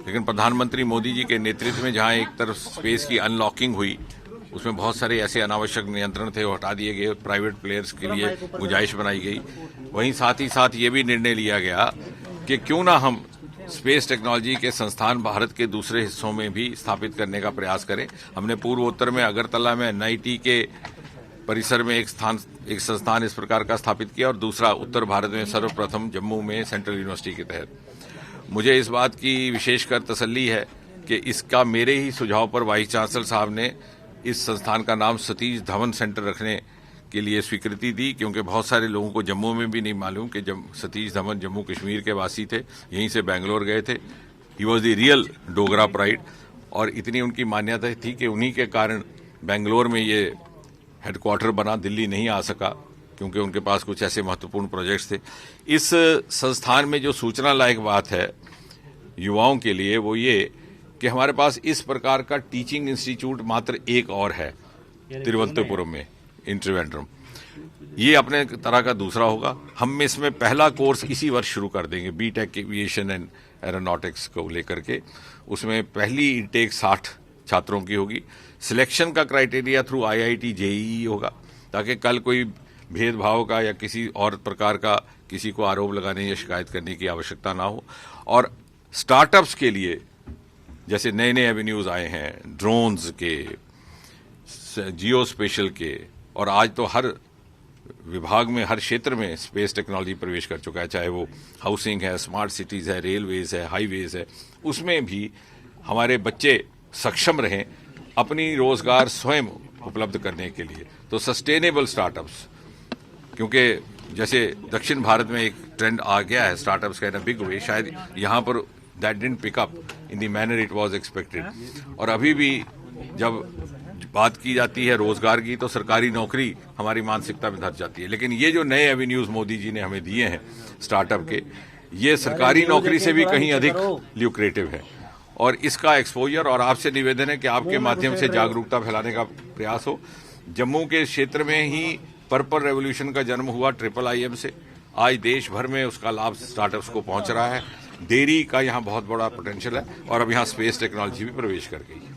लेकिन प्रधानमंत्री मोदी जी के नेतृत्व में जहां एक तरफ स्पेस की अनलॉकिंग हुई, उसमें बहुत सारे ऐसे अनावश्यक नियंत्रण थे, वो हटा दिए गए, प्राइवेट प्लेयर्स के लिए गुंजाइश बनाई गई। वहीं साथ ही साथ ये भी निर्णय लिया गया कि क्यों ना हम स्पेस टेक्नोलॉजी के संस्थान भारत के दूसरे हिस्सों में भी स्थापित करने का प्रयास करें। हमने पूर्वोत्तर में अगरतला में एनआईटी के परिसर में एक संस्थान इस प्रकार का स्थापित किया और दूसरा उत्तर भारत में सर्वप्रथम जम्मू में सेंट्रल यूनिवर्सिटी के तहत। मुझे इस बात की विशेषकर तसल्ली है कि इसका मेरे ही सुझाव पर वाइस चांसलर साहब ने इस संस्थान का नाम सतीश धवन सेंटर रखने के लिए स्वीकृति दी, क्योंकि बहुत सारे लोगों को जम्मू में भी नहीं मालूम कि सतीश धवन जम्मू कश्मीर के वासी थे, यहीं से बेंगलोर गए थे। He was the real Dogra pride, और इतनी उनकी मान्यता थी कि उन्हीं के कारण बेंगलोर में ये हेडक्वार्टर बना, दिल्ली नहीं आ सका क्योंकि उनके पास कुछ ऐसे महत्वपूर्ण प्रोजेक्ट्स थे। इस संस्थान में जो सूचना लायक बात है युवाओं के लिए वो ये कि हमारे पास इस प्रकार का टीचिंग इंस्टीट्यूट मात्र एक और है तिरुवनंतपुरम में, इन त्रिवेंद्रम। ये अपने तरह का दूसरा होगा। हम इसमें पहला कोर्स इसी वर्ष शुरू कर देंगे, बीटेक एविएशन एंड एरोनॉटिक्स को लेकर के। उसमें पहली इंटेक 60 छात्रों की होगी। सिलेक्शन का क्राइटेरिया थ्रू आईआईटी जेईई होगा, ताकि कल कोई भेदभाव का या किसी और प्रकार का किसी को आरोप लगाने या शिकायत करने की आवश्यकता ना हो। और स्टार्टअप्स के लिए जैसे नए नए एवेन्यूज आए हैं, ड्रोन्स के, जियो स्पेशल के, और आज तो हर विभाग में, हर क्षेत्र में स्पेस टेक्नोलॉजी प्रवेश कर चुका है, चाहे वो हाउसिंग है, स्मार्ट सिटीज है, रेलवेज है, हाईवेज है। उसमें भी हमारे बच्चे सक्षम रहें अपनी रोजगार स्वयं उपलब्ध करने के लिए। तो सस्टेनेबल स्टार्टअप्स, क्योंकि जैसे दक्षिण भारत में एक ट्रेंड आ गया है स्टार्टअप्स का इन अ बिग वे, शायद यहाँ पर that didn't pick up in the manner it was expected. और अभी भी जब बात की जाती है रोजगार की, तो सरकारी नौकरी हमारी मानसिकता में धर जाती है। लेकिन ये जो नए एवेन्यूज मोदी जी ने हमें दिए हैं स्टार्टअप के, ये सरकारी नौकरी से भी कहीं अधिक ल्यूक्रेटिव है। और इसका एक्सपोजर, और आपसे निवेदन है कि आपके माध्यम से जागरूकता फैलाने का प्रयास हो। जम्मू के क्षेत्र में ही पर्पल रेवोल्यूशन का जन्म हुआ IIIM से। आज देश भर में उसका लाभ स्टार्टअप्स को पहुंच रहा है। डेयरी का यहाँ बहुत बड़ा पोटेंशियल है, और अब यहाँ स्पेस टेक्नोलॉजी भी प्रवेश कर गई है।